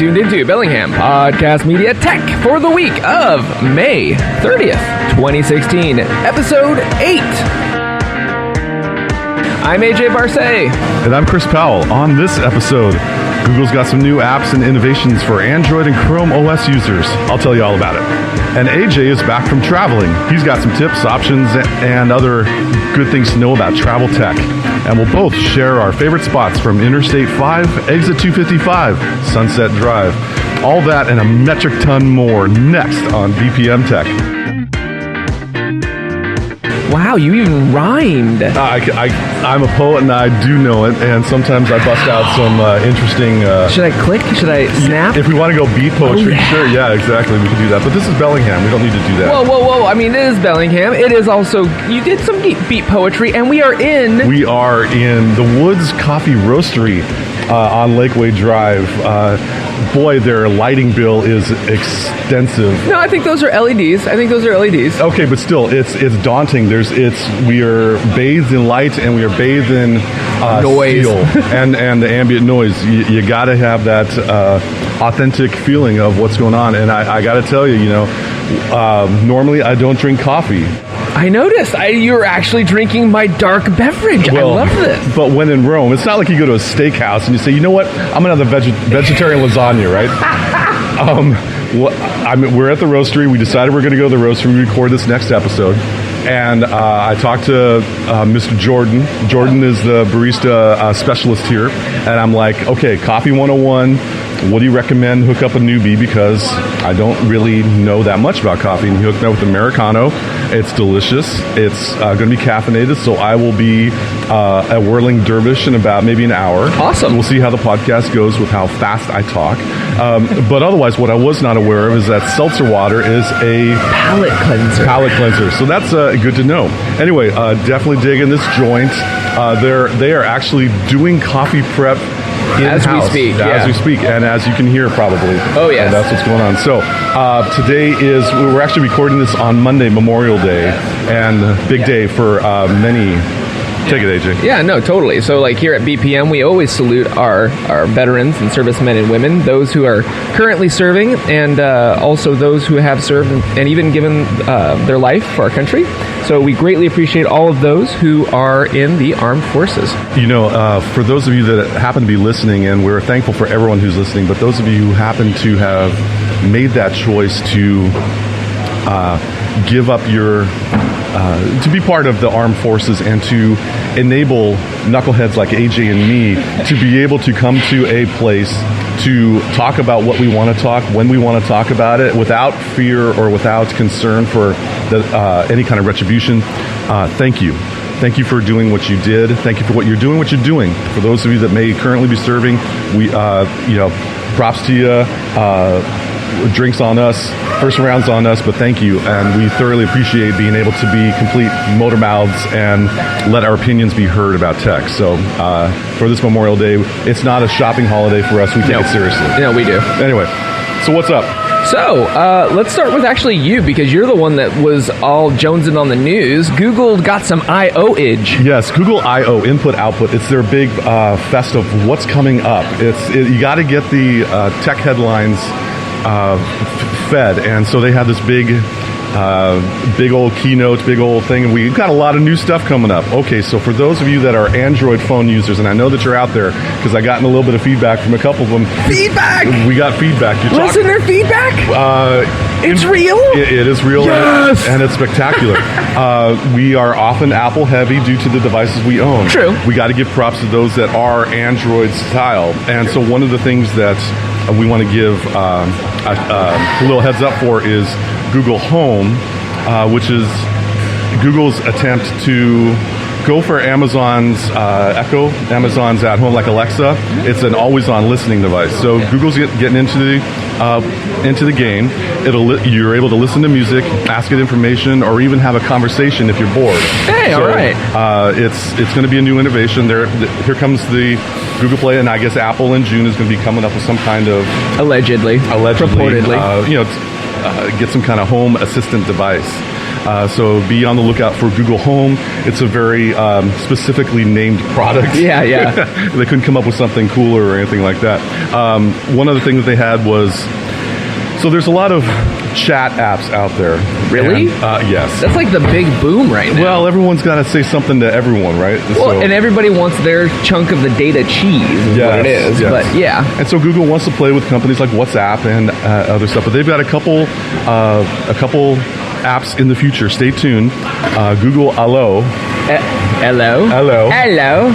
tuned into Bellingham Podcast Media Tech for the week of May 30th, 2016, Episode 8. I'm AJ Barsay. And I'm Chris Powell. On this episode, Google's got some new apps and innovations for Android and Chrome OS users. I'll tell you all about it. And AJ is back from traveling. He's got some tips, options, and other good things to know about travel tech. And we'll both share our favorite spots from Interstate 5, Exit 255, Sunset Drive. All that and a metric ton more next on BPM Tech. Wow, you even rhymed. I'm a poet and I do know it, and sometimes I bust out some interesting... Should I click? Should I snap? If we want to go beat poetry, sure, yeah, exactly, we can do that. But this is Bellingham, we don't need to do that. Whoa, I mean, it is Bellingham. It is also... You did some beat poetry, and we are in... We are in the Woods Roastery on Lakeway Drive. Boy, their lighting bill is extensive. No, I think those are LEDs. Okay, but still, it's daunting. We are bathed in light and we are bathed in noise steel and the ambient noise. You got to have that authentic feeling of what's going on. And I got to tell you, normally I don't drink coffee. I noticed. You're actually drinking my dark beverage. Well, I love this. But when in Rome, it's not like you go to a steakhouse and you say, you know what, I'm going to have the vegetarian lasagna, right? We're at the roastery. We decided we're going to go to the roastery. We record this next episode. And I talked to Mr. Jordan. Jordan is the barista specialist here. And I'm like, okay, Coffee 101. What do you recommend? Hook up a newbie because I don't really know that much about coffee. And he hooked me up with Americano. It's delicious. It's going to be caffeinated, so I will be a whirling dervish in about maybe an hour. Awesome. We'll see how the podcast goes with how fast I talk. But otherwise, what I was not aware of is that seltzer water is a palate cleanser. So that's good to know. Anyway, definitely digging this joint. They are actually doing coffee prep as we speak, and as you can hear probably. Oh, yes. That's what's going on. So today we're actually recording this on Monday, Memorial Day, and big day for many. Take it, AJ. Yeah, no, totally. So, like here at BPM, we always salute our veterans and servicemen and women, those who are currently serving, and also those who have served and even given their life for our country. So we greatly appreciate all of those who are in the armed forces. For those of you that happen to be listening, and we're thankful for everyone who's listening, but those of you who happen to have made that choice to give up your... to be part of the armed forces and to enable knuckleheads like AJ and me to be able to come to a place to talk about what we want to talk, when we want to talk about it, without fear or without concern for any kind of retribution. Thank you. Thank you for doing what you did. Thank you for what you're doing. For those of you that may currently be serving, we, props to you. Drinks on us, first rounds on us, but thank you, and we thoroughly appreciate being able to be complete motor mouths and let our opinions be heard about tech. So for this Memorial Day, it's not a shopping holiday for us. We take it seriously. No, we do. Anyway, so what's up? So, let's start with actually you, because you're the one that was all jonesing on the news. Google got some I/O-age. Yes, Google I/O, input, output. It's their big fest of what's coming up. You got to get the tech headlines fed, and so they have this big old keynote, big old thing, and we've got a lot of new stuff coming up. Okay, so for those of you that are Android phone users, and I know that you're out there because I gotten a little bit of feedback from a couple of them. Feedback! We got feedback. Listener feedback? It's real? It is real. Yes! And it's spectacular. We are often Apple heavy due to the devices we own. True. We got to give props to those that are Android style, and so one of the things that we want to give a little heads up for is Google Home, which is Google's attempt to go for Amazon's Echo, Amazon's at home like Alexa. It's an always-on listening device. So Google's getting into the game. You're able to listen to music, ask it information, or even have a conversation if you're bored. Hey, all right. It's going to be a new innovation. Here comes the Google Play, and I guess Apple in June is going to be coming up with some kind of allegedly, purportedly, get some kind of home assistant device. So be on the lookout for Google Home. It's a very specifically named product. Yeah. They couldn't come up with something cooler or anything like that. One other thing that they had was, so there's a lot of chat apps out there. Really? And, yes. That's like the big boom right now. Well, everyone's got to say something to everyone, right? Well, and everybody wants their chunk of the data cheese is what it is. Yes. But yeah. And so Google wants to play with companies like WhatsApp and other stuff, but they've got a couple apps in the future. Stay tuned. Google Allo. Allo.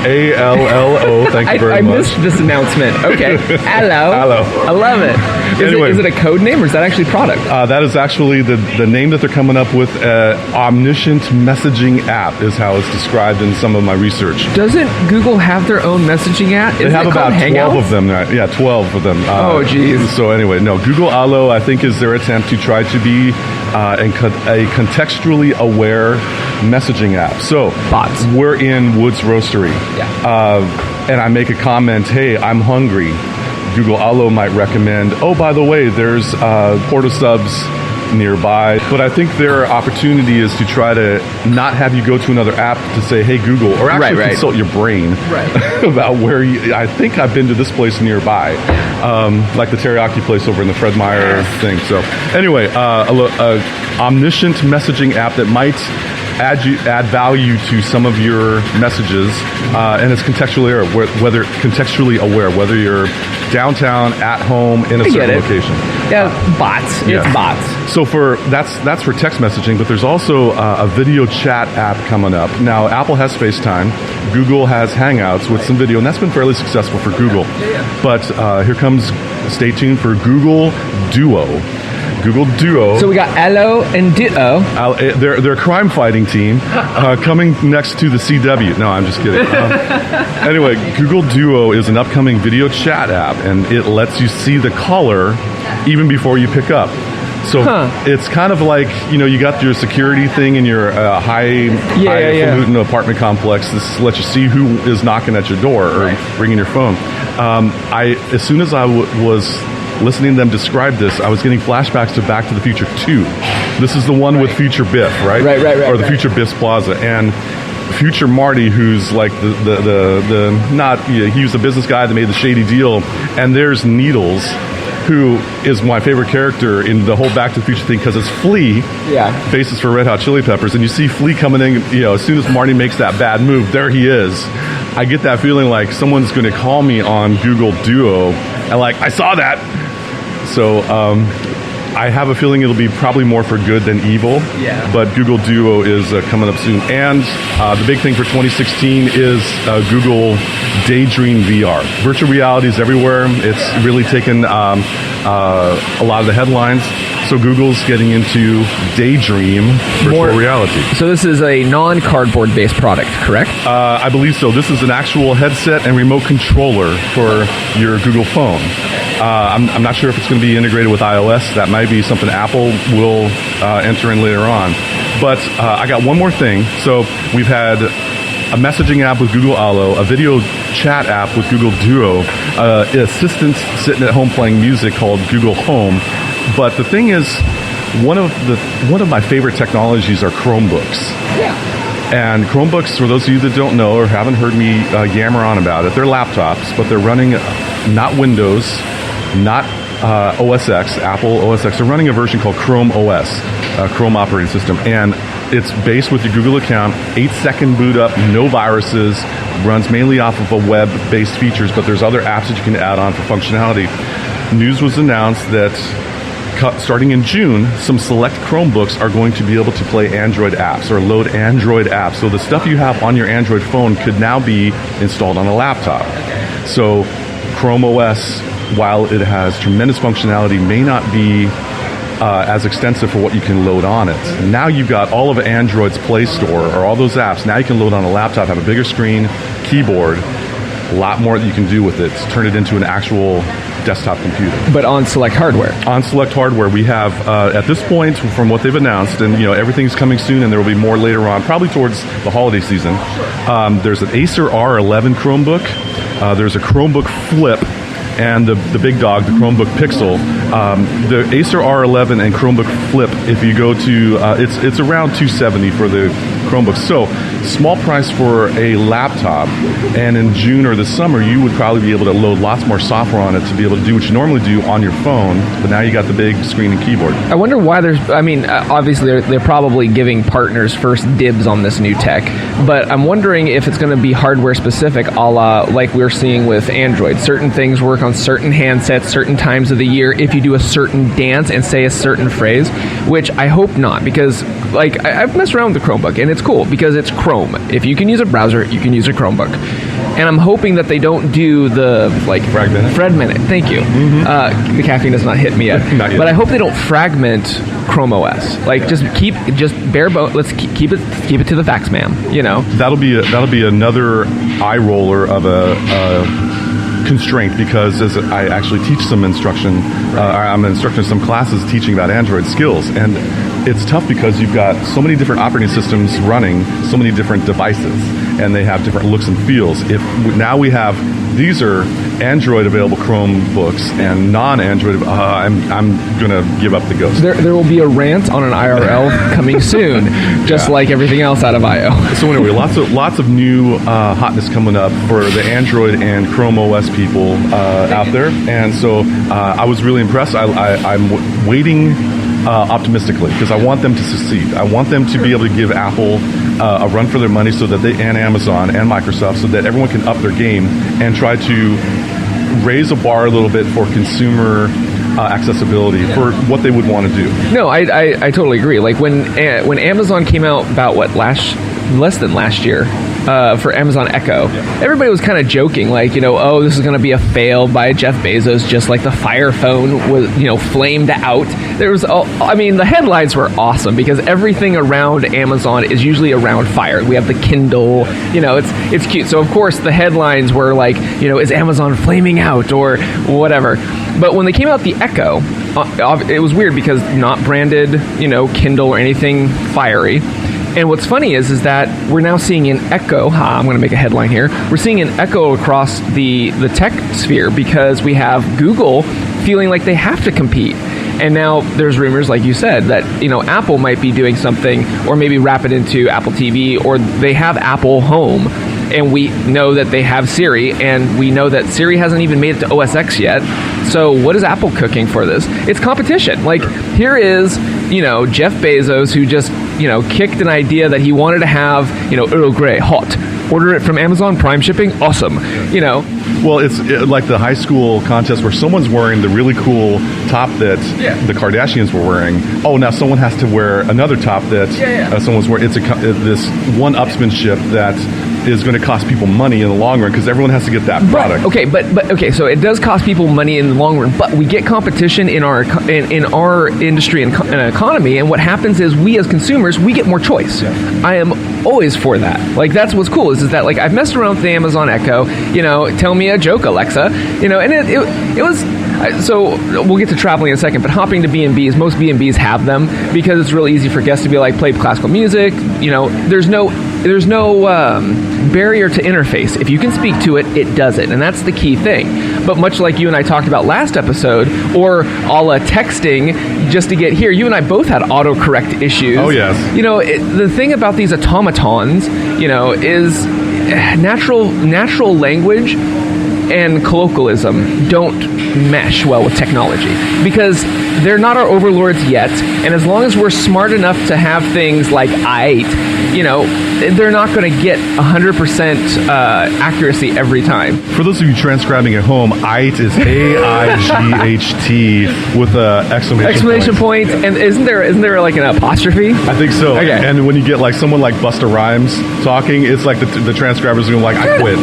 A-L-L-O. Thank you very much. I missed this announcement. Okay. Allo. I love it. Is it a code name or is that actually product? That is actually the name that they're coming up with. Omniscient messaging app is how it's described in some of my research. Doesn't Google have their own messaging app? They have about 12 of them. Yeah, 12 of them. Oh, geez. So anyway, no, Google Allo, I think, is their attempt to try to be a contextually aware messaging app. So bots. We're in Woods Roastery. Yeah. And I make a comment, hey, I'm hungry. Google Allo might recommend, oh, by the way, there's Porta Subs nearby. But I think their opportunity is to try to not have you go to another app to say, hey, Google, or actually consult your brain about where I think I've been to this place nearby, like the teriyaki place over in the Fred Meyer thing. So anyway, omniscient messaging app that might add value to some of your messages, and it's contextually aware, whether you're downtown, at home, in a certain location. Yeah, bots. It's bots. So that's for text messaging, but there's also a video chat app coming up. Now, Apple has FaceTime, Google has Hangouts with some video, and that's been fairly successful for Google. But here comes, stay tuned for Google Duo. Google Duo. So we got Allo and Duo. They're a crime fighting team coming next to the CW. No, I'm just kidding. Anyway, Google Duo is an upcoming video chat app, and it lets you see the caller even before you pick up. So it's kind of like, you got your security thing in your highfalutin apartment complex. This lets you see who is knocking at your door or ringing your phone. As soon as I was listening to them describe this, I was getting flashbacks to Back to the Future 2. This is the one with Future Biff, right? Right. Or the Future Biff's Plaza. And Future Marty, who's like he was the business guy that made the shady deal. And there's Needles, who is my favorite character in the whole Back to the Future thing, because it's Flea, faces for Red Hot Chili Peppers, and you see Flea coming in, as soon as Marty makes that bad move, there he is. I get that feeling like someone's going to call me on Google Duo, and like, I saw that. So I have a feeling it'll be probably more for good than evil. Yeah. But Google Duo is coming up soon. And the big thing for 2016 is Google Daydream VR. Virtual reality is everywhere. It's really taken a lot of the headlines. So Google's getting into Daydream virtual reality. So this is a non-cardboard based product, correct? I believe so. This is an actual headset and remote controller for your Google phone. I'm not sure if it's going to be integrated with iOS. That might be something Apple will enter in later on. But I got one more thing. So we've had a messaging app with Google Allo, a video chat app with Google Duo, assistants sitting at home playing music called Google Home. But the thing is, one of my favorite technologies are Chromebooks. Yeah. And Chromebooks, for those of you that don't know or haven't heard me yammer on about it, they're laptops, but they're running not Windows, not OS X, Apple OS X. They're running a version called Chrome OS, Chrome operating system. And it's based with your Google account, 8-second boot up, no viruses, runs mainly off of a web-based features, but there's other apps that you can add on for functionality. News was announced that starting in June, some select Chromebooks are going to be able to play Android apps or load Android apps. So the stuff you have on your Android phone could now be installed on a laptop. So Chrome OS, while it has tremendous functionality, may not be as extensive for what you can load on it. And now you've got all of Android's Play Store, or all those apps. Now you can load on a laptop, have a bigger screen, keyboard, a lot more that you can do with it. Turn it into an actual desktop computer. But on select hardware? On select hardware. We have, at this point, from what they've announced, and everything's coming soon, and there will be more later on, probably towards the holiday season. There's an Acer R11 Chromebook. There's a Chromebook Flip. and the big dog, the Chromebook Pixel. The Acer R11 and Chromebook Flip, if you go to, it's around $270 for the Chromebooks. So, small price for a laptop, and in June or the summer, you would probably be able to load lots more software on it to be able to do what you normally do on your phone, but now you got the big screen and keyboard. I wonder why obviously they're probably giving partners first dibs on this new tech, but I'm wondering if it's going to be hardware specific, a la like we're seeing with Android. Certain things work on certain handsets, certain times of the year, if you do a certain dance and say a certain phrase, which I hope not, because like I've messed around with the Chromebook, and it's cool because it's Chrome. If you can use a browser, you can use a Chromebook. And I'm hoping that they don't do the like fragment. Thank you. The caffeine has not hit me yet. Not yet. But I hope they don't fragment Chrome OS. Like just bare bones. Let's keep it to the facts, ma'am. You know. That'll be another eye roller of a constraint, because as I actually teach some instruction, I'm instructing some classes teaching about Android skills, and it's tough because you've got so many different operating systems running so many different devices, and they have different looks and feels. Now we have, these are Android available Chromebooks and non-Android. I'm gonna give up the ghost. There will be a rant on an IRL coming soon, just like everything else out of I/O. So anyway, lots of new hotness coming up for the Android and Chrome OS people out there, and so I was really impressed. I'm waiting optimistically, because I want them to succeed. I want them to be able to give Apple a run for their money, so that and Amazon and Microsoft, so that everyone can up their game and try to raise a bar a little bit for consumer accessibility for what they would want to do. No, I totally agree. Like when Amazon came out about less than last year for Amazon Echo, everybody was kind of joking, like, oh, this is going to be a fail by Jeff Bezos, just like the Fire phone was, flamed out. There was, the headlines were awesome because everything around Amazon is usually around Fire. We have the Kindle, it's cute. So of course the headlines were like, is Amazon flaming out or whatever. But when they came out the Echo, it was weird because not branded, Kindle or anything fiery. And what's funny is that we're now seeing an echo. I'm going to make a headline here. We're seeing an echo across the tech sphere because we have Google feeling like they have to compete. And now there's rumors, like you said, that Apple might be doing something, or maybe wrap it into Apple TV, or they have Apple Home. And we know that they have Siri, and we know that Siri hasn't even made it to OS X yet. So what is Apple cooking for this? It's competition. Like, here is, Jeff Bezos, who just, kicked an idea that he wanted to have, Earl Grey, hot. Order it from Amazon Prime shipping, awesome. Well, it's like the high school contest where someone's wearing the really cool top that the Kardashians were wearing. Oh, now someone has to wear another top that someone's wearing. It's this one-upsmanship that is going to cost people money in the long run because everyone has to get that product. Right. Okay, but okay, so it does cost people money in the long run, but we get competition in our industry and economy, and what happens is we as consumers, we get more choice. I am always for that. Like, that's what's cool is that, like, I've messed around with the Amazon Echo, tell me a joke, Alexa, and it was, so we'll get to traveling in a second, but hopping to B&Bs, most B&Bs have them because it's really easy for guests to be like, play classical music, there's no barrier to interface. If you can speak to it, it does it, and that's the key thing. But much like you and I talked about last episode, or a la texting just to get here, you and I both had autocorrect issues. Oh, yes. The thing about these automatons, is natural language and colloquialism don't mesh well with technology because they're not our overlords yet, and as long as we're smart enough to have things like they're not going to get 100% accuracy every time. For those of you transcribing at home, "ait" is AIGHT with a exclamation point. And isn't there like an apostrophe? I think so. Okay. And when you get like someone like Busta Rhymes talking, it's like the transcribers are going like, I quit.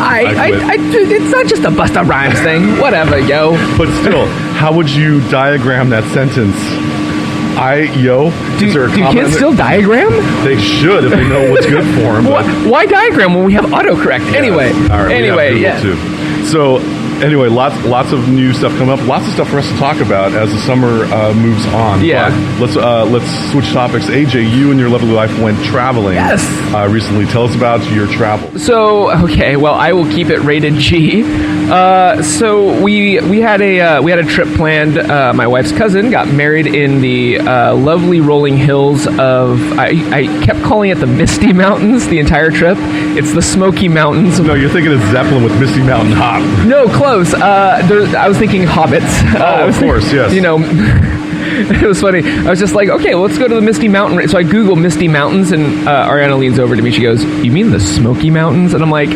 It's not just a Busta Rhymes thing. Whatever, yo. But still, how would you diagram that sentence? Do kids still diagram? They should if they know what's good for them. Why diagram when we have autocorrect? Anyway, all right, anyway, too. So Anyway, lots of new stuff coming up. Lots of stuff for us to talk about as the summer moves on. Yeah. But let's switch topics. AJ, you and your lovely wife went traveling. Yes. Recently. Tell us about your travel. So, okay, well, I will keep it rated G. So we had a trip planned. My wife's cousin got married in the lovely rolling hills of. I kept calling it the Misty Mountains the entire trip. It's the Smoky Mountains. No, you're thinking of Zeppelin with Misty Mountain Hop. No, close. I was thinking hobbits. Of course, yes. You know. It was funny. I was just like, okay, well, let's go to the Misty Mountain. So I Google Misty Mountains, and Ariana leans over to me. She goes, "You mean the Smoky Mountains?" And I'm like,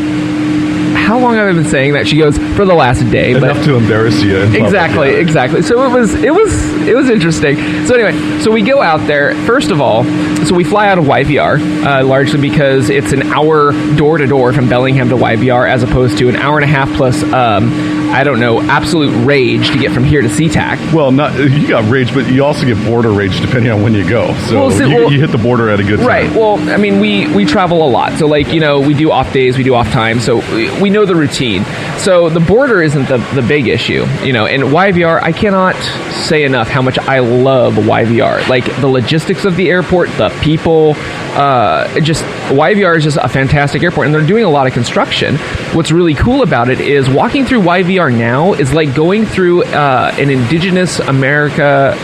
how long have I been saying that? She goes, for the last day. Enough to embarrass you. Exactly. So it was interesting. So anyway, so we go out there. First of all, so we fly out of YVR, largely because it's an hour door to door from Bellingham to YVR, as opposed to an hour and a half plus, absolute rage to get from here to SeaTac. Well, you got rage, but you also get border rage depending on when you go. So you hit the border at a good time. Right. Well, I mean, we travel a lot. So like, we do off days, we do off time. So we know the routine. So the border isn't the big issue, and YVR, I cannot say enough how much I love YVR. Like the logistics of the airport, the people, YVR is just a fantastic airport, and they're doing a lot of construction. What's really cool about it is walking through YVR now is like going through an indigenous America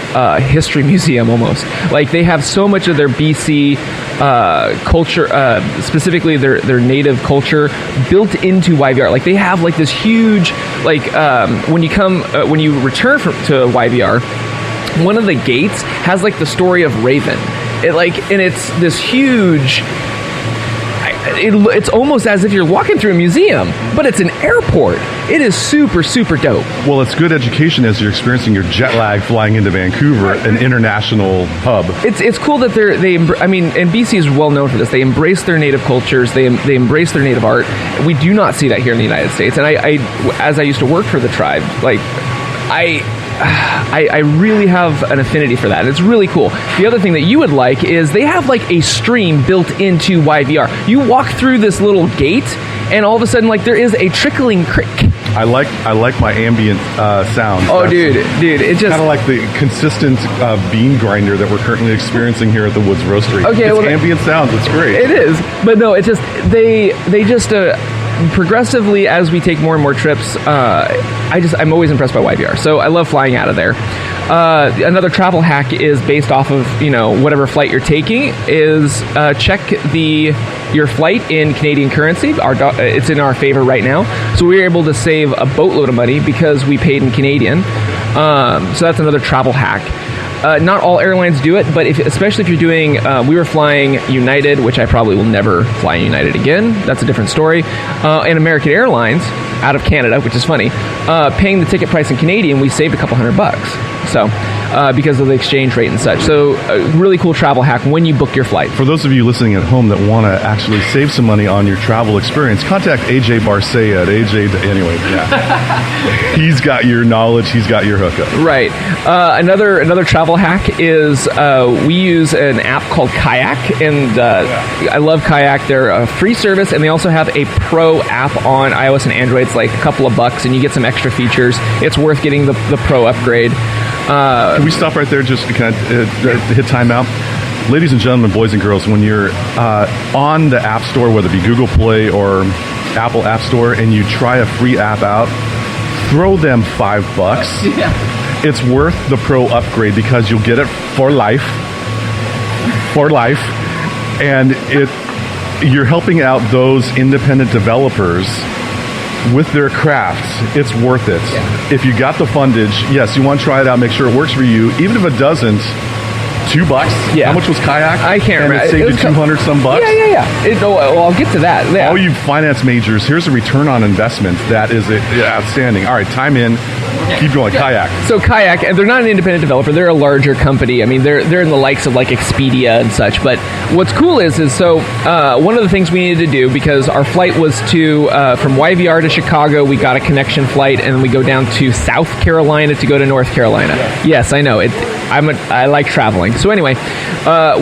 history museum almost. Like they have so much of their BC culture, specifically their native culture, built into YVR. Like they have like this huge, when you return to YVR, one of the gates has like the story of Raven. And it's this huge. It's almost as if you're walking through a museum, but it's an airport. It is super, super dope. Well, it's good education as you're experiencing your jet lag flying into Vancouver, an international hub. It's cool that and BC is well known for this. They embrace their native cultures. They embrace their native art. We do not see that here in the United States. And as I used to work for the tribe, I really have an affinity for that, and it's really cool. The other thing that you would like is they have like a stream built into YVR. You walk through this little gate, and all of a sudden, like there is a trickling creek. I like my ambient sound. Oh, dude, it just kind of like the consistent bean grinder that we're currently experiencing here at the Woods Roastery. Okay, it's ambient sounds. It's great. It is, but no, it's just they just. Progressively, as we take more and more trips, I'm always impressed by YVR. So I love flying out of there. Another travel hack is based off of whatever flight you're taking. Is check your flight in Canadian currency. It's in our favor right now, so we were able to save a boatload of money because we paid in Canadian. So that's another travel hack. Not all airlines do it, but especially if you're doing, we were flying United, which I probably will never fly United again. That's a different story. And American Airlines out of Canada, which is funny, paying the ticket price in Canadian, we saved a couple $100. So, because of the exchange rate and such. So, a really cool travel hack when you book your flight. For those of you listening at home that want to actually save some money on your travel experience, contact AJ Barcea at AJ. Anyway, yeah. He's got your knowledge. He's got your hookup. Right. Another travel hack is we use an app called Kayak, and I love Kayak. They're a free service, and they also have a pro app on iOS and Android. It's like a couple of bucks, and you get some extra features. It's worth getting the pro upgrade. Can we stop right there just to kind of hit timeout? Ladies and gentlemen, boys and girls, when you're on the App Store, whether it be Google Play or Apple App Store, and you try a free app out, throw them $5. Yeah. It's worth the pro upgrade because you'll get it for life. And you're helping out those independent developers with their crafts. It's worth it. Yeah. If you got the fundage, yes, you want to try it out, make sure it works for you. Even if it doesn't, $2. Yeah. How much was Kayak? I can't remember. It saved you 200 some bucks. Yeah. I'll get to that. Yeah. All you finance majors, here's a return on investment that is outstanding. All right, time in. Keep going. Kayak. So Kayak, and they're not an independent developer. They're a larger company. I mean, they're in the likes of like Expedia and such. But what's cool is one of the things we needed to do, because our flight was from YVR to Chicago, we got a connection flight, and we go down to South Carolina to go to North Carolina. Yeah. Yes, I know. I like traveling. So anyway,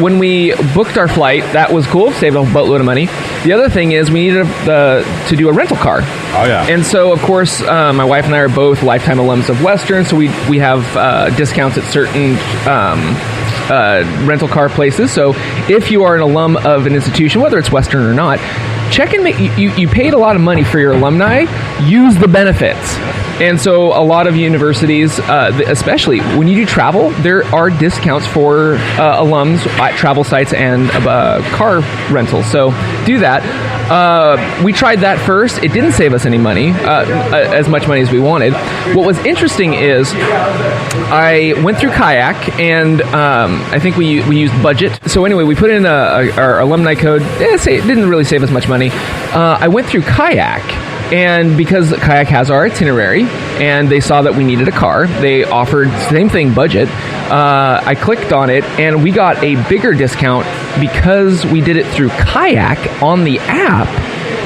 when we booked our flight, that was cool. Saved a boatload of money. The other thing is we needed to do a rental car. Oh, yeah. And so, of course, my wife and I are both lifetime alums of Western, so we have discounts at certain rental car places. So if you are an alum of an institution, whether it's Western or not, check and make you paid a lot of money for your alumni. Use the benefits. And so a lot of universities, especially when you do travel, there are discounts for alums at travel sites and car rentals. So do that. We tried that first. It didn't save us any money, as much money as we wanted. What was interesting is I went through Kayak, and I think we used budget. So anyway, we put in our alumni code. It didn't really save us much money. I went through Kayak. And because Kayak has our itinerary, and they saw that we needed a car, they offered same thing, budget. I clicked on it, and we got a bigger discount because we did it through Kayak on the app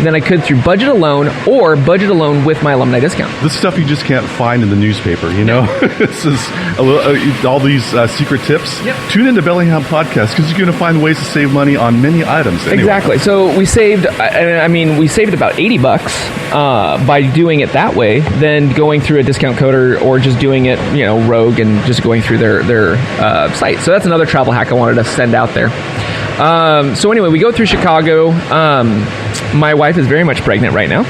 than I could through budget alone or budget alone with my alumni discount. This stuff you just can't find in the newspaper, you know? This is all these secret tips. Yep. Tune into Bellingham Podcast because you're going to find ways to save money on many items. Anyway. Exactly. So we saved, we saved about $80 by doing it that way than going through a discount code or just doing it, rogue and just going through their site. So that's another travel hack I wanted to send out there. So anyway, we go through Chicago. My wife is very much pregnant right now.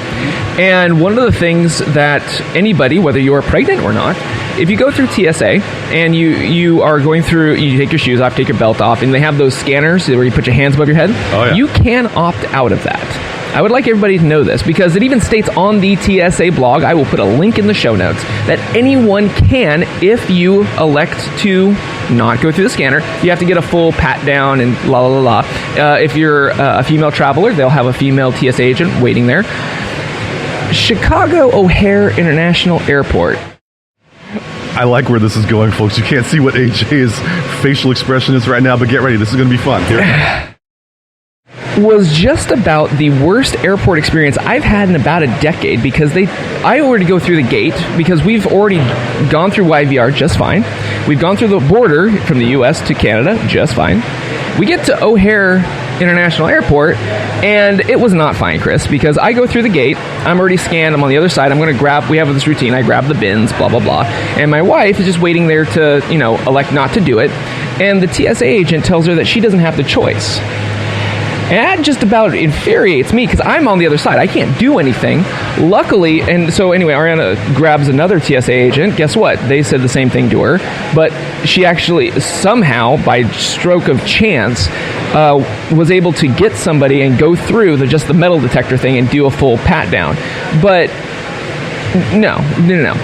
And one of the things that anybody, whether you are pregnant or not, if you go through TSA and you are going through, you take your shoes off, take your belt off, and they have those scanners where you put your hands above your head, you can opt out of that. I would like everybody to know this because it even states on the TSA blog, I will put a link in the show notes, that anyone can, if you elect to not go through the scanner, you have to get a full pat down and la la la la. If you're a female traveler, they'll have a female TSA agent waiting there. Chicago O'Hare International Airport. I like where this is going, folks. You can't see what AJ's facial expression is right now, but get ready. This is going to be fun. Here. Was just about the worst airport experience I've had in about a decade because I already go through the gate because we've already gone through YVR just fine. We've gone through the border from the US to Canada just fine. We get to O'Hare International Airport and it was not fine, Chris, because I go through the gate, I'm already scanned, I'm on the other side, I'm going to grab, we have this routine, I grab the bins, blah, blah, blah. And my wife is just waiting there to, elect not to do it. And the TSA agent tells her that she doesn't have the choice. And that just about infuriates me because I'm on the other side. I can't do anything. Luckily, and so anyway, Ariana grabs another TSA agent. Guess what? They said the same thing to her. But she actually somehow, by stroke of chance, was able to get somebody and go through just the metal detector thing and do a full pat down. But no.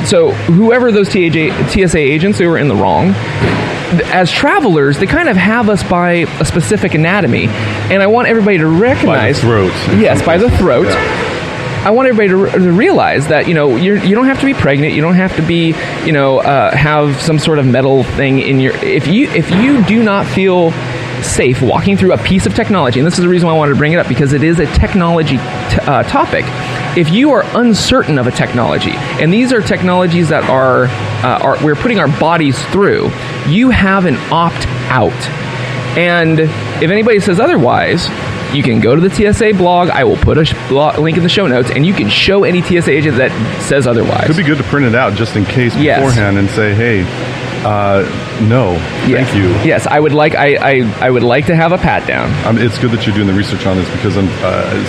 So whoever those TSA agents, they were in the wrong. As travelers, they kind of have us by a specific anatomy, and I want everybody to recognize... By the throat. Yes, by the throat. Yeah. I want everybody to realize that, you don't have to be pregnant, you don't have to be, have some sort of metal thing in your... If you do not feel safe walking through a piece of technology, and this is the reason why I wanted to bring it up, because it is a technology topic. If you are uncertain of a technology, and these are technologies that are we're putting our bodies through, you have an opt-out. And if anybody says otherwise, you can go to the TSA blog. I will put a link in the show notes, and you can show any TSA agent that says otherwise. Could be good to print it out just in case beforehand and say, hey, no, thank you. Yes, I would like to have a pat down. It's good that you're doing the research on this because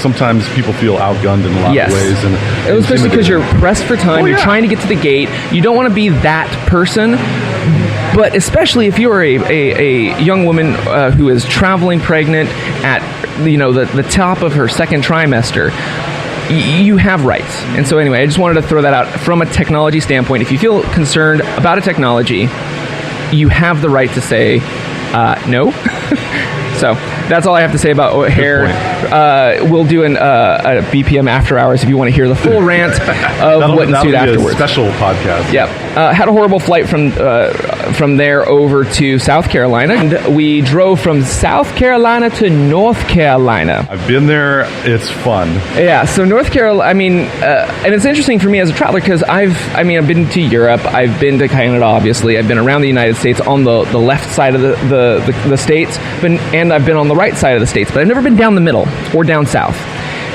sometimes people feel outgunned in a lot of ways. And especially because you're pressed for time, you're trying to get to the gate. You don't want to be that person. But especially if you're a young woman who is traveling pregnant at the top of her second trimester, you have rights. And so anyway, I just wanted to throw that out from a technology standpoint. If you feel concerned about a technology, you have the right to say no. So that's all I have to say about O'Hare. We'll do a BPM after hours if you want to hear the full rant of what ensued afterwards. A special podcast. Yeah. Had a horrible flight from there over to South Carolina. And we drove from South Carolina to North Carolina. I've been there. It's fun. Yeah. So North Carolina, and it's interesting for me as a traveler because I've been to Europe. I've been to Canada, obviously. I've been around the United States on the left side of the states, and I've been on the right side of the states, but I've never been down the middle or down south.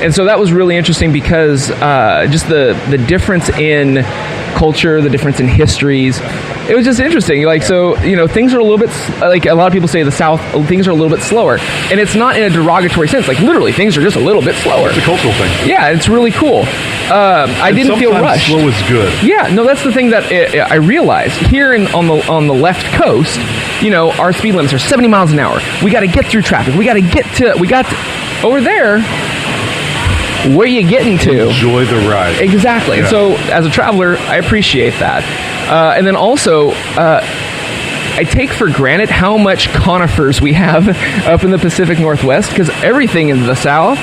And so that was really interesting because just the difference in culture, the difference in histories, it was just interesting. Like, so, things are a little bit, like a lot of people say the South, things are a little bit slower. And it's not in a derogatory sense. Like, literally, things are just a little bit slower. It's a cultural thing. Yeah, it's really cool. I didn't feel rushed. Slow is good. Yeah, no, that's the thing that I realized. Here on the left coast, our speed limits are 70 miles an hour. We got to get through traffic. We got to over there. Where are you getting to? Enjoy the ride. Exactly. Yeah. So, as a traveler, I appreciate that. And then also, I take for granted how much conifers we have up in the Pacific Northwest, because everything in the South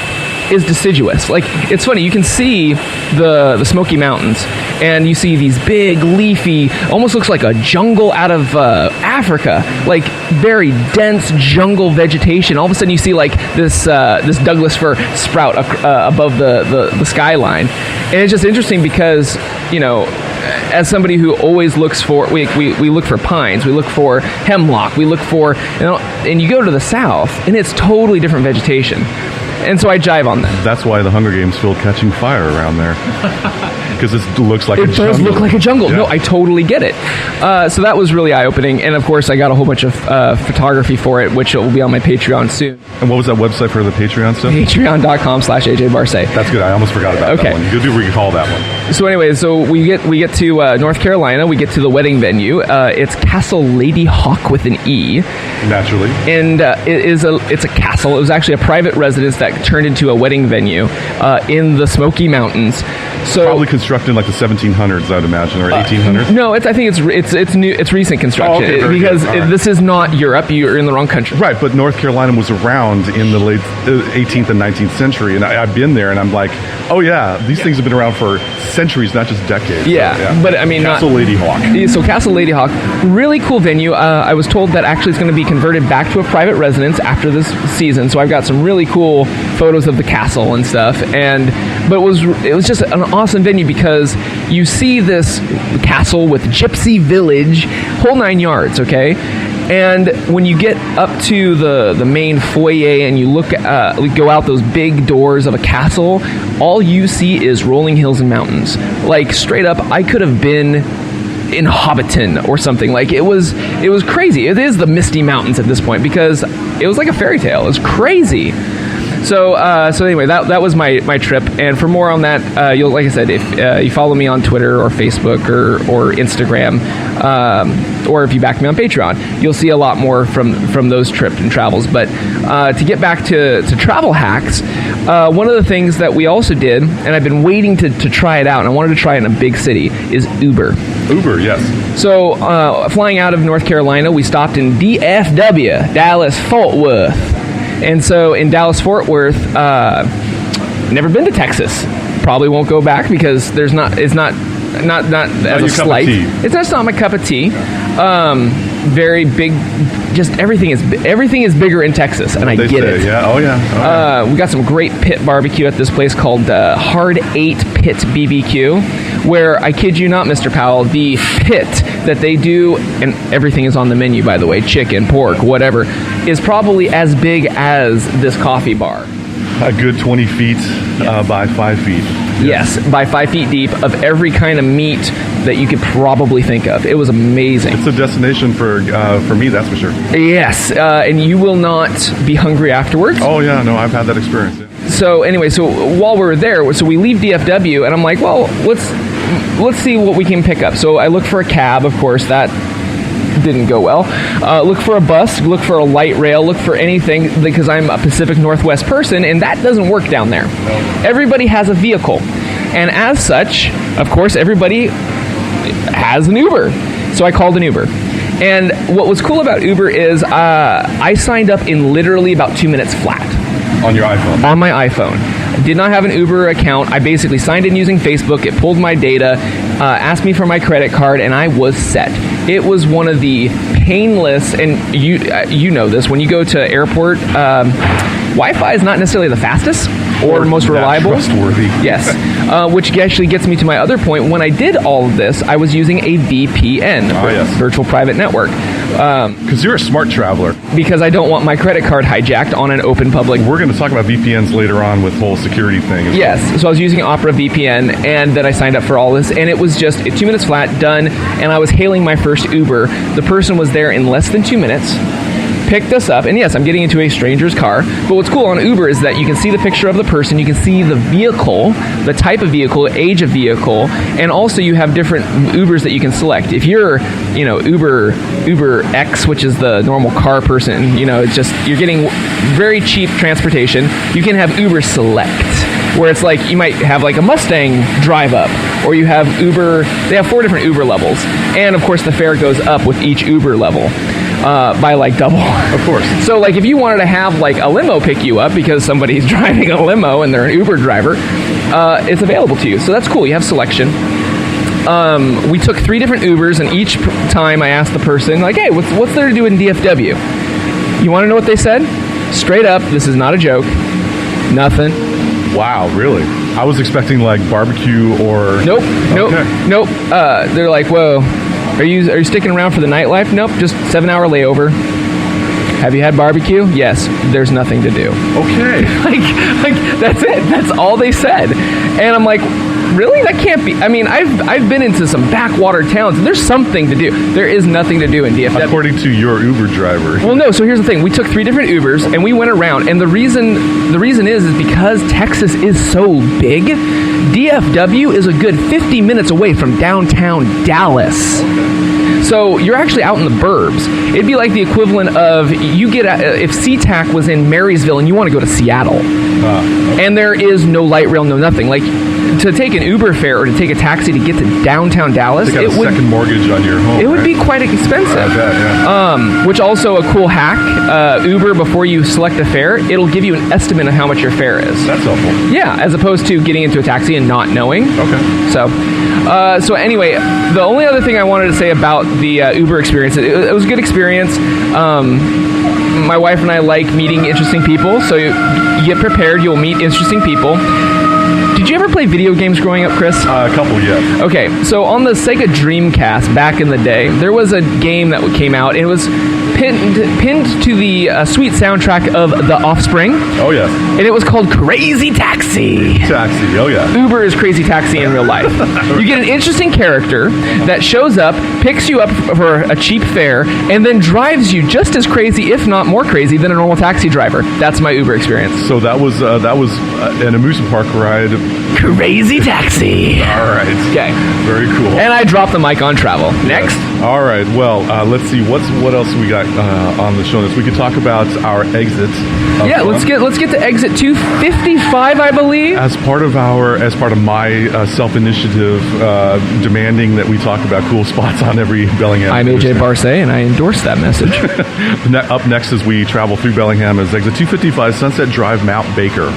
is deciduous. Like, it's funny, you can see the Smoky Mountains, and you see these big, leafy, almost looks like a jungle out of Africa, like very dense jungle vegetation. All of a sudden you see like this Douglas fir sprout above the skyline. And it's just interesting because, as somebody who always looks for, we look for pines, we look for hemlock, we look for, and you go to the South, and it's totally different vegetation. And so I jive on that. That's why the Hunger Games feel catching fire around there. Because it looks like a jungle. It does look like a jungle. Yeah. No, I totally get it. So that was really eye-opening. And, of course, I got a whole bunch of photography for it, which will be on my Patreon soon. And what was that website for the Patreon stuff? Patreon.com/AJ That's good. I almost forgot about that one. You do recall that one. So anyway, so we get to North Carolina. We get to the wedding venue. It's Castle Lady Hawk with an E. Naturally. And it's a castle. It was actually a private residence that turned into a wedding venue in the Smoky Mountains. So probably constructed in like the 1700s, I'd imagine, or 1800s. No, I think it's new. It's recent construction. Because this is not Europe. You're in the wrong country. Right, but North Carolina was around in the late 18th and 19th century, and I've been there, and I'm like, oh yeah, these things have been around for centuries, not just decades. Yeah, so, yeah. But I mean, Castle Lady Hawk. So Castle Lady Hawk, really cool venue. I was told that actually it's going to be converted back to a private residence after this season. So I've got some really cool photos of the castle and stuff. But it was just an awesome venue because you see this castle with Gypsy Village, whole 9 yards. Okay. And when you get up to the main foyer and you go out those big doors of a castle, all you see is rolling hills and mountains. Like, straight up, I could have been in Hobbiton or something. Like, it was crazy. It is the Misty Mountains at this point because it was like a fairy tale. It was crazy. So anyway, that was my trip. And for more on that, you'll, like I said, if you follow me on Twitter or Facebook or Instagram, or if you back me on Patreon, you'll see a lot more from those trips and travels. But to get back to travel hacks, one of the things that we also did, and I've been waiting to try it out, and I wanted to try it in a big city, is Uber. Uber, yes. So flying out of North Carolina, we stopped in DFW, Dallas-Fort Worth. And so in Dallas-Fort Worth, never been to Texas. Probably won't go back because it's not as a slight. It's not my cup of tea. Very big. Just everything is bigger in Texas, and I get it. Yeah. Oh yeah. We got some great pit barbecue at this place called Hard 8 Pit BBQ, where, I kid you not, Mr. Powell, the pit that they do, and everything is on the menu, by the way, chicken, pork, whatever, is probably as big as this coffee bar. A good 20 feet by 5 feet. Yes, by 5 feet deep, of every kind of meat that you could probably think of. It was amazing. It's a destination for me, that's for sure. Yes, and you will not be hungry afterwards. Oh yeah, no, I've had that experience. Yeah. So anyway, so while we were there, so we leave DFW, and I'm like, well, let's see what we can pick up. So I look for a cab, of course. That didn't go well. Look for a bus, look for a light rail, look for anything, because I'm a Pacific Northwest person, and that doesn't work down there. No. Everybody has a vehicle, and as such, of course, everybody has an Uber. So I called an Uber. And what was cool about Uber is I signed up in literally about 2 minutes flat. On your iPhone? On my iPhone. I did not have an Uber account. I basically signed in using Facebook. It pulled my data, asked me for my credit card, and I was set. It was one of the painless, and you know this, when you go to airport, Wi-Fi is not necessarily the fastest. or most reliable. Trustworthy. Yes, which actually gets me to my other point. When I did all of this, I was using a VPN, virtual private network. Because you're a smart traveler. Because I don't want my credit card hijacked on an open public. We're going to talk about VPNs later on with whole security thing. Yes, so I was using Opera VPN, and then I signed up for all this, and it was just 2 minutes flat, done, and I was hailing my first Uber. The person was there in less than 2 minutes, picked us up, and yes, I'm getting into a stranger's car, but what's cool on Uber is that you can see the picture of the person, you can see the vehicle, the type of vehicle, age of vehicle, and also you have different Ubers that you can select. If you're, Uber X, which is the normal car person, it's just, you're getting very cheap transportation, you can have Uber Select, where it's like you might have like a Mustang drive up, or you have Uber, they have 4 different Uber levels, and of course the fare goes up with each Uber level. By like double. Of course. So like if you wanted to have like a limo pick you up because somebody's driving a limo and they're an Uber driver, it's available to you. So that's cool. You have selection. We took 3 different Ubers, and each time I asked the person, like, hey, what's there to do in DFW? You want to know what they said? Straight up, this is not a joke. Nothing. Wow, really? I was expecting like barbecue or... Nope. They're like, whoa. Are you sticking around for the nightlife? Nope, just 7-hour layover. Have you had barbecue? Yes. There's nothing to do. Okay. like that's it. That's all they said. And I'm like, really? That can't be. I mean, I've been into some backwater towns, and there's something to do. There is nothing to do in DFW. According to your Uber driver. Well, no. So here's the thing. We took 3 different Ubers, and we went around. And the reason is because Texas is so big. DFW is a good 50 minutes away from downtown Dallas. So you're actually out in the burbs. It'd be like the equivalent of if SeaTac was in Marysville and you want to go to Seattle, and there is no light rail, no nothing. Like to take an Uber fare or to take a taxi to get to downtown Dallas, it would second mortgage on your home. It would be quite expensive. I bet, yeah. Which also a cool hack. Uber, before you select a fare, it'll give you an estimate of how much your fare is. That's helpful. Yeah, as opposed to getting into a taxi and not knowing. Okay. So anyway, the only other thing I wanted to say about the Uber experience, it was a good experience. My wife and I like meeting interesting people, so you get prepared, you'll meet interesting people. Did you ever play video games growing up, Chris? A couple, yeah. Okay, so on the Sega Dreamcast back in the day, there was a game that came out, and it was pinned to the sweet soundtrack of The Offspring. Oh, yes. And it was called Crazy Taxi. Taxi, oh, yeah. Uber is Crazy Taxi in real life. You get an interesting character that shows up, picks you up for a cheap fare, and then drives you just as crazy, if not more crazy, than a normal taxi driver. That's my Uber experience. So that was an amusement park ride. Crazy Taxi. All right. Okay. Very cool. And I dropped the mic on travel. Next. All right. Well, let's see what else we got on the show notes. We could talk about our exit. Yeah, let's get to exit 255, I believe. As part of my self-initiative, demanding that we talk about cool spots on every Bellingham. I'm AJ Barsay, and I endorse that message. Up next, as we travel through Bellingham, is exit 255, Sunset Drive, Mount Baker.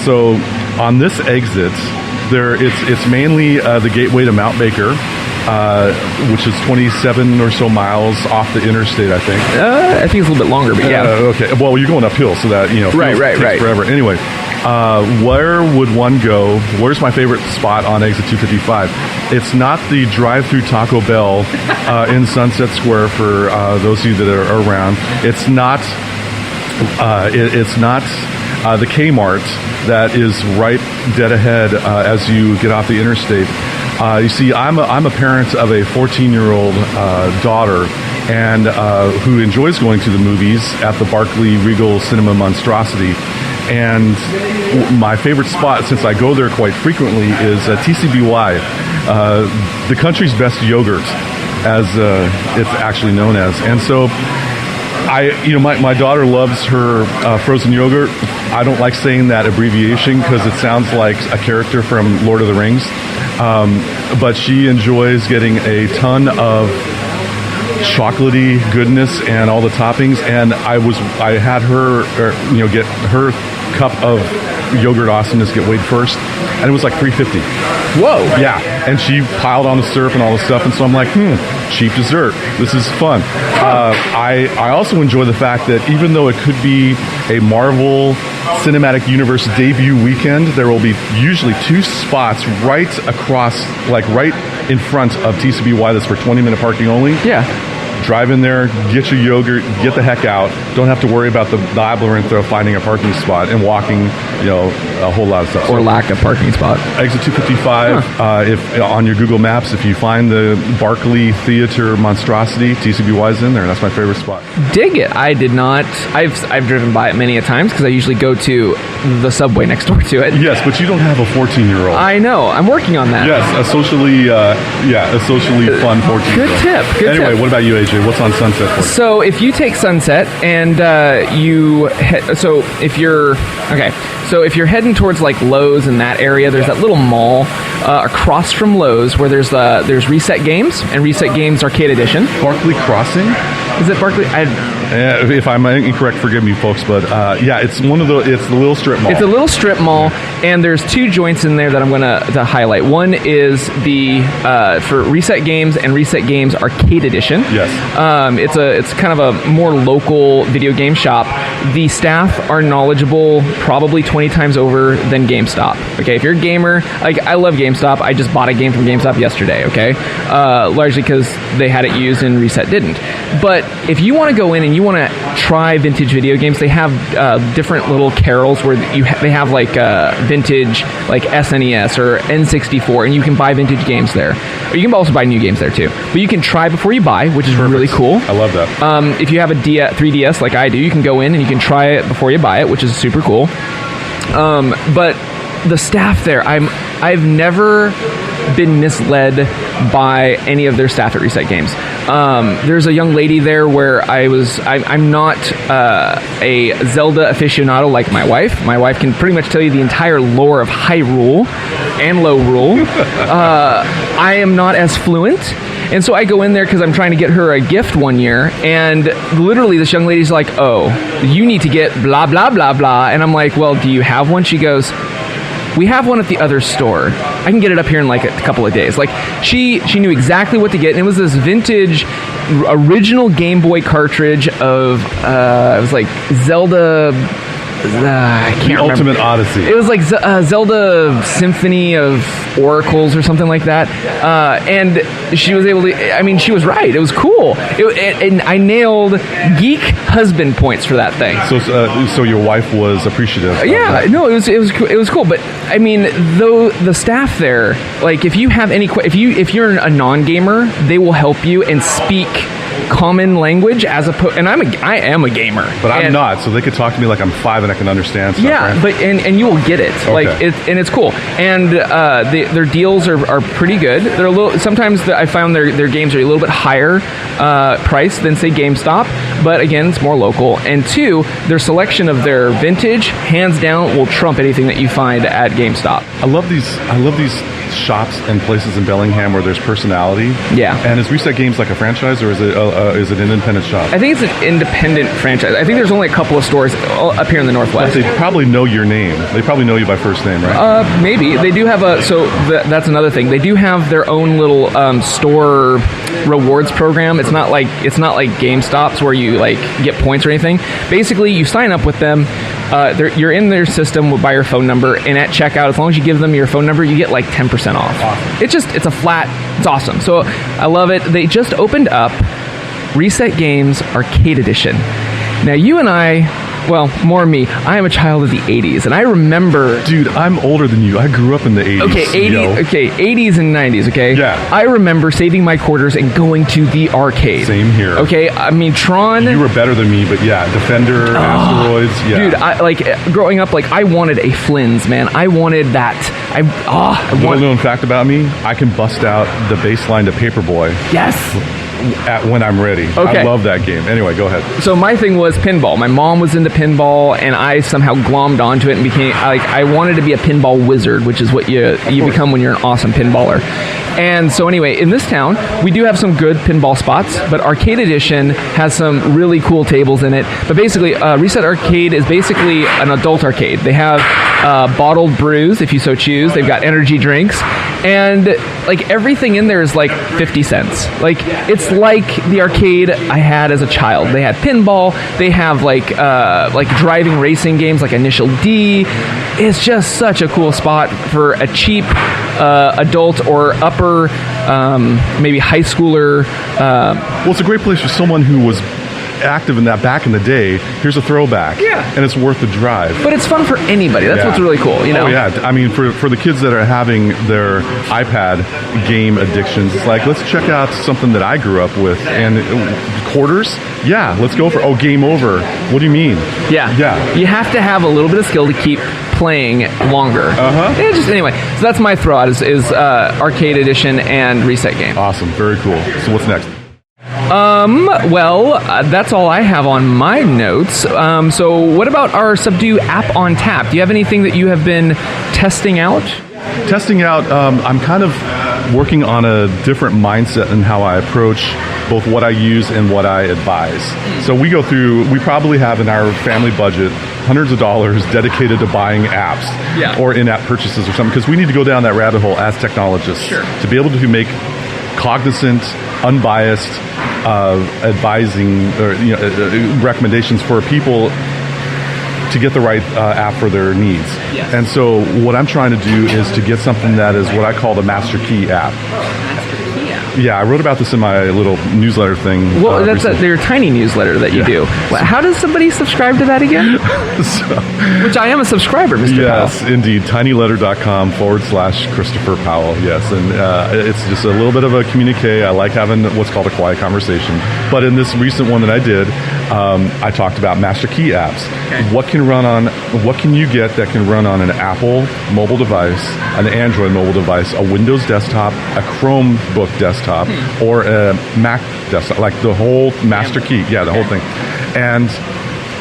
So on this exit, it's mainly the gateway to Mount Baker. Which is 27 or so miles off the interstate, I think. I think it's a little bit longer, but yeah. Okay. Well, you're going uphill, so that right. Forever. Anyway, where would one go? Where's my favorite spot on exit 255? It's not the drive-through Taco Bell in Sunset Square for those of you that are around. It's not. It's not the Kmart that is right dead ahead as you get off the interstate. You see, I'm a parent of a 14-year-old daughter, and who enjoys going to the movies at the Barkley Regal Cinema Monstrosity. And my favorite spot, since I go there quite frequently, is TCBY, the country's best yogurt, as it's actually known as. And so, my daughter loves her frozen yogurt. I don't like saying that abbreviation because it sounds like a character from Lord of the Rings. But she enjoys getting a ton of chocolatey goodness and all the toppings. And I had her, get her cup of yogurt awesomeness get weighed first, and it was like $3.50. Whoa! Yeah, and she piled on the syrup and all the stuff, and so I'm like, cheap dessert. This is fun. I also enjoy the fact that even though it could be a Marvel Cinematic Universe debut weekend, there will be usually 2 spots right across, like right in front of TCBY. That's for 20-minute parking only. Yeah. Drive in there, get your yogurt, get the heck out. Don't have to worry about the labyrinth of finding a parking spot and walking, a whole lot of stuff. Or lack of parking spot. Exit 255. If on your Google Maps, if you find the Barkley Theater Monstrosity, TCBY's in there. That's my favorite spot. Dig it. I did not. I've driven by it many a times because I usually go to the subway next door to it. Yes, but you don't have a 14-year-old. I know. I'm working on that. Yes, a socially fun 14-year-old. Good tip. Anyway, what about you, AJ? What's on Sunset for you? So if you take Sunset and if you're heading towards like Lowe's in that area, there's that little mall across from Lowe's where there's Reset Games and Reset Games Arcade Edition. Barkley Crossing? Is it Barkley? If I'm incorrect, forgive me, folks, but it's it's the little strip mall. It's a little strip mall, and there's 2 joints in there that I'm going to highlight. One is the for Reset Games and Reset Games Arcade Edition. Yes. It's kind of a more local video game shop. The staff are knowledgeable probably 20 times over than GameStop. Okay, if you're a gamer, like I love GameStop. I just bought a game from GameStop yesterday. Okay, largely because they had it used and Reset didn't. But if you want to go in and you want to try vintage video games, they have different little carols where they have like vintage like SNES or N64, and you can buy vintage games there. Or you can also buy new games there too. But you can try before you buy, which is really cool. I love that. If you have a 3DS like I do, you can go in and you can try it before you buy it, which is super cool. But the staff there, I've never been misled by any of their staff at Reset Games. There's a young lady there where I'm not a Zelda aficionado like my wife. My wife can pretty much tell you the entire lore of Hyrule and Low Rule. I am not as fluent. And so I go in there because I'm trying to get her a gift one year, and literally this young lady's like, "Oh, you need to get blah, blah, blah, blah." And I'm like, "Well, do you have one?" She goes, "We have one at the other store. I can get it up here in like a couple of days." Like she knew exactly what to get, and it was this vintage original Game Boy cartridge of it was like Zelda. I can't remember. Ultimate Odyssey. It was like Zelda Symphony of Oracles or something like that. And she was able to, she was right. It was cool. And I nailed geek husband points for that thing. So your wife was appreciative. Yeah, no, it was cool. But though the staff there, like if you have any, if you're a non-gamer, they will help you and speak common language as opposed, and I am a gamer, but I'm not, so they could talk to me like I'm 5 and I can understand stuff. Yeah, right? But and you will get it. Okay. Like it's cool, and their deals are pretty good. They're a little, sometimes I found their games are a little bit higher price than say GameStop, but again it's more local. And 2, their selection of their vintage hands down will trump anything that you find at GameStop. I love these shops and places in Bellingham where there's personality. Yeah. And is Reset Games like a franchise, or is it an independent shop? I think it's an independent franchise. I think there's only a couple of stores up here in the Northwest. But they probably know your name. They probably know you by first name, right? Maybe. They do have that's another thing. They do have their own little store rewards program. It's not like GameStop's where you like get points or anything. Basically, you sign up with them. You're in their system by your phone number, and at checkout, as long as you give them your phone number, you get like 10% off. Awesome. It's awesome. So I love it. They just opened up Reset Games Arcade Edition. Now you and I, well, more me, I am a child of the 80s, and I remember... Dude, I'm older than you. I grew up in the 80s. Okay, 80s and 90s, okay? Yeah. I remember saving my quarters and going to the arcade. Same here. Okay, Tron... You were better than me, but yeah, Defender, Asteroids, yeah. Dude, growing up, I wanted a Flynn's, man. I wanted that. Little known fact about me, I can bust out the baseline to Paperboy. Yes. When I'm ready. Okay. I love that game. Anyway, go ahead. So my thing was pinball. My mom was into pinball, and I somehow glommed onto it and became I wanted to be a pinball wizard, which is what you become when you're an awesome pinballer. And so anyway, in this town, we do have some good pinball spots, but Arcade Edition has some really cool tables in it. But basically, Reset Arcade is basically an adult arcade. They have bottled brews, if you so choose. They've got energy drinks. And like everything in there is like 50 cents. Like it's like the arcade I had as a child. They had pinball. They have like driving racing games like Initial D. It's just such a cool spot for a cheap adult or upper maybe high schooler. Well, it's a great place for someone who was active in that back in the day. Here's a throwback. Yeah. And it's worth the drive. But it's fun for anybody. That's what's really cool, you know? Oh, yeah. I mean, for the kids that are having their iPad game addictions, it's like, let's check out something that I grew up with. And quarters? Yeah, let's go for, game over. What do you mean? Yeah. Yeah. You have to have a little bit of skill to keep playing longer. Anyway, so that's my throw out is arcade edition and reset game. Awesome. Very cool. So what's next? That's all I have on my notes. So what about our Subdued App-on-tap? Do you have anything that you have been testing out? I'm kind of working on a different mindset in how I approach both what I use and what I advise. So we probably have in our family budget hundreds of dollars dedicated to buying apps or in-app purchases or something, because we need to go down that rabbit hole as technologists to be able to make cognizant, unbiased advising or recommendations for people to get the right app for their needs. Yes. And so what I'm trying to do is to get something that is what I call the Master Key app. Yeah, I wrote about this in my little newsletter thing. Well, that's their tiny newsletter that you do. How does somebody subscribe to that again? Which I am a subscriber, Mr. Yes, Powell. indeed. tinyletter.com/Christopher Powell. Yes, and it's just a little bit of a communique. I like having what's called a quiet conversation. But in this recent one that I did, I talked about Master Key apps. Okay. What can you get that can run on an Apple mobile device, an Android mobile device, a Windows desktop, a Chromebook desktop, or a Mac desktop, like the whole Master Key. Yeah, the whole thing. And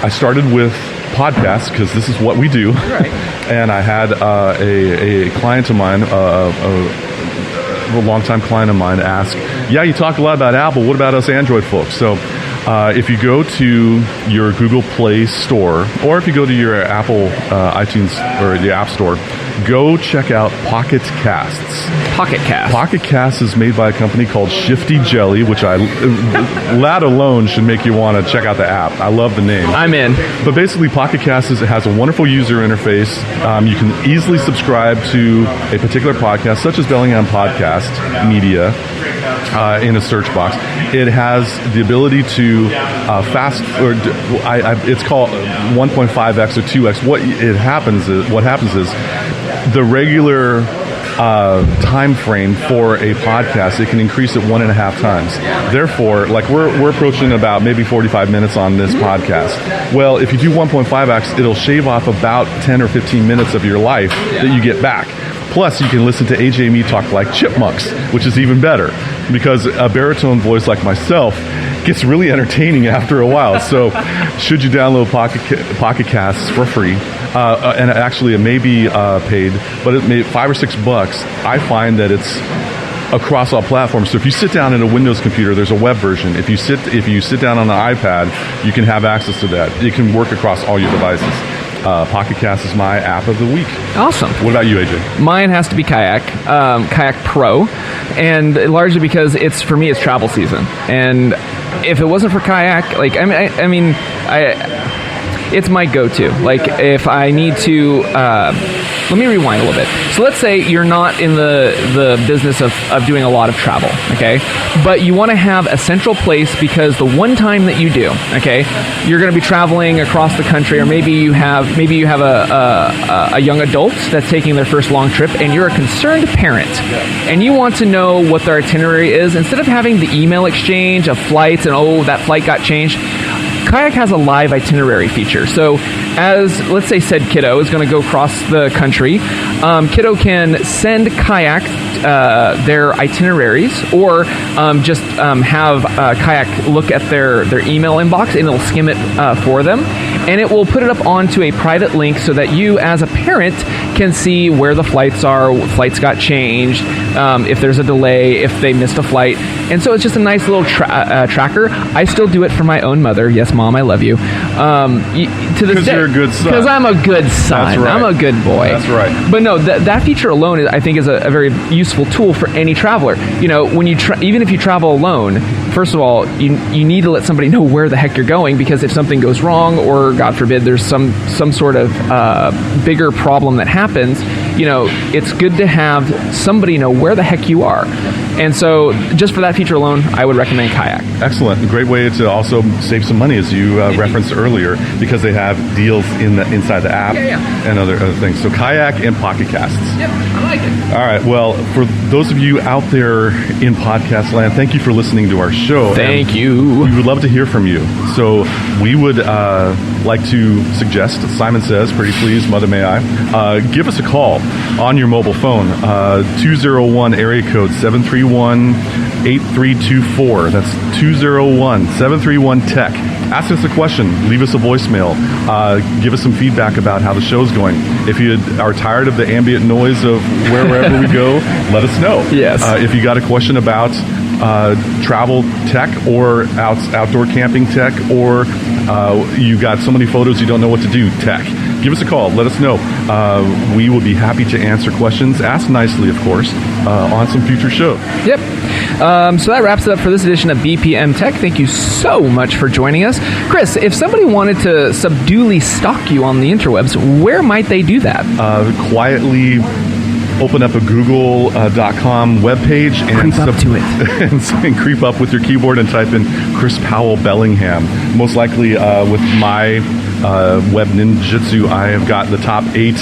I started with podcasts because this is what we do. Right. And I had a client of mine, a longtime client of mine, ask, you talk a lot about Apple. What about us Android folks? So if you go to your Google Play Store, or if you go to your Apple iTunes or the App Store, go check out Pocket Casts. Pocket Cast. Pocket Cast is made by a company called Shifty Jelly, which that alone should make you want to check out the app. I love the name. I'm in. But basically, Pocket Cast has a wonderful user interface. You can easily subscribe to a particular podcast, such as Bellingham Podcast Media, in a search box. It has the ability to it's called 1.5x or 2x. What happens is the regular time frame for a podcast, it can increase it 1.5 times. Therefore, like we're approaching about maybe 45 minutes on this podcast. Well, if you do 1.5x, it'll shave off about 10 or 15 minutes of your life that you get back. Plus, you can listen to AJ and me talk like chipmunks, which is even better, because a baritone voice like myself gets really entertaining after a while. So, should you download Pocket Casts for free, and actually it may be paid, but it may $5 or $6. I find that it's across all platforms. So if you sit down in a Windows computer, there's a web version. If you sit down on an iPad, you can have access to that. It can work across all your devices. Pocket Cast is my app of the week. Awesome. What about you, AJ? Mine has to be Kayak, Kayak Pro, and largely because for me it's travel season. And if it wasn't for Kayak, it's my go-to. Like if I need to, let me rewind a little bit. So let's say you're not in the business of doing a lot of travel, okay? But you want to have a central place because the one time that you do, okay, you're going to be traveling across the country, or maybe you have a young adult that's taking their first long trip, and you're a concerned parent, and you want to know what their itinerary is. Instead of having the email exchange of flights and that flight got changed, Kayak has a live itinerary feature. So as, let's say, said kiddo is going to go across the country, kiddo can send Kayak their itineraries, or just have Kayak look at their email inbox, and it'll skim it for them. And it will put it up onto a private link so that you, as a parent, can see where the flights are, what flights got changed, if there's a delay, if they missed a flight. And so it's just a nice little tracker. I still do it for my own mother. Yes, Mom, I love you. To this day. you're a good son. Because I'm a good son. That's right. I'm a good boy. That's right. But no, that feature alone, I think, is a very useful tool for any traveler. You know, when you even if you travel alone, first of all, you need to let somebody know where the heck you're going, because if something goes wrong, or God forbid, there's some sort of bigger problem that happens, you know, it's good to have somebody know where the heck you are. And so, just for that feature alone, I would recommend Kayak. Excellent. A great way to also save some money, as you referenced earlier, because they have deals inside the app and other things. So Kayak and Pocket Casts. Yep, I like it. All right. Well, for those of you out there in podcast land, thank you for listening to our show. Thank you. We would love to hear from you. So we would like to suggest, Simon says, pretty please, Mother may I, give us a call on your mobile phone, 201 area code 731-8324. That's 201-731-TECH. Ask us a question. Leave us a voicemail. Give us some feedback about how the show's going. If you are tired of the ambient noise of wherever we go, let us know. Yes. If you got a question about travel tech or outdoor camping tech, or you got so many photos you don't know what to do tech, give us a call. Let us know. We will be happy to answer questions. Ask nicely, of course, on some future shows. Yep. So that wraps it up for this edition of BPM Tech. Thank you so much for joining us. Chris, if somebody wanted to subduely stalk you on the interwebs, where might they do that? Quietly open up a Google.com webpage and creep up to it. and creep up with your keyboard and type in Chris Powell Bellingham. Most likely with my web ninjutsu, I have got the top 8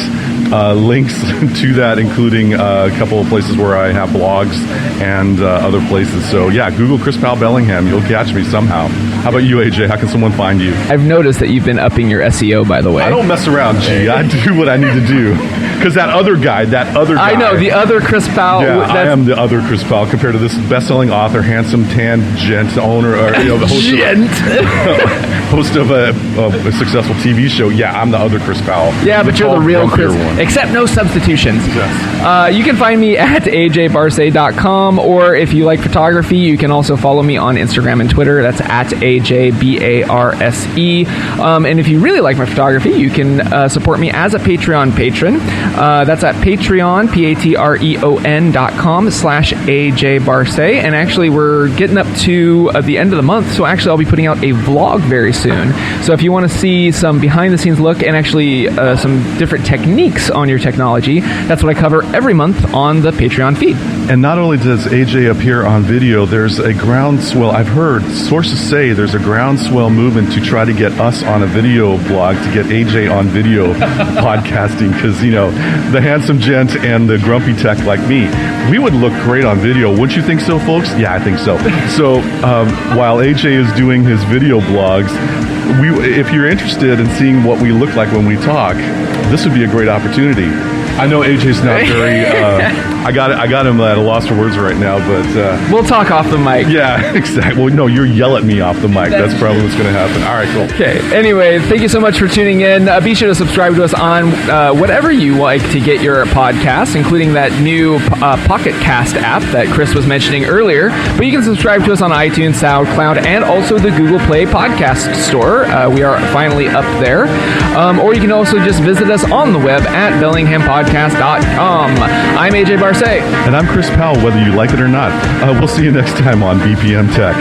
links to that, including a couple of places where I have blogs and other places. So yeah, Google Chris Powell Bellingham. You'll catch me somehow. How about you, AJ? How can someone find you? I've noticed that you've been upping your SEO, by the way. I don't mess around, G. I do what I need to do. Because that other guy. I know, the other Chris Powell. Yeah, I am the other Chris Powell compared to this best-selling author, handsome, tan gent, owner, or the host of a successful TV show. Yeah, I'm the other Chris Powell. Yeah, but you're the real Chris. One. Except no substitutions. Yes. You can find me at ajbarse.com, or if you like photography, you can also follow me on Instagram and Twitter. That's at AJBARSE. And if you really like my photography, you can support me as a Patreon patron. That's at Patreon, patreon.com/AJBarse. And actually, we're getting up to the end of the month, so actually I'll be putting out a vlog very soon. So if you want to see some behind-the-scenes look and actually some different techniques on your technology, that's what I cover every month on the Patreon feed. And not only does AJ appear on video, there's a groundswell. I've heard sources say there's a groundswell movement to try to get us on a video blog, to get AJ on video podcasting, because, you know, the handsome gent and the grumpy tech like me, we would look great on video. Wouldn't you think so, folks? Yeah, I think so. So while AJ is doing his video blogs, if you're interested in seeing what we look like when we talk, this would be a great opportunity. I know AJ's not very. I got him at a loss for words right now, but we'll talk off the mic. Yeah, exactly. Well, no, you're yell at me off the mic. That's probably what's going to happen. All right, cool. Okay. Anyway, thank you so much for tuning in. Be sure to subscribe to us on whatever you like to get your podcasts, including that new Pocket Cast app that Chris was mentioning earlier. But you can subscribe to us on iTunes, SoundCloud, and also the Google Play Podcast Store. We are finally up there. Or you can also just visit us on the web at BellinghamPodcast.com. I'm AJ Barse. And I'm Chris Powell, whether you like it or not. We'll see you next time on BPM Tech.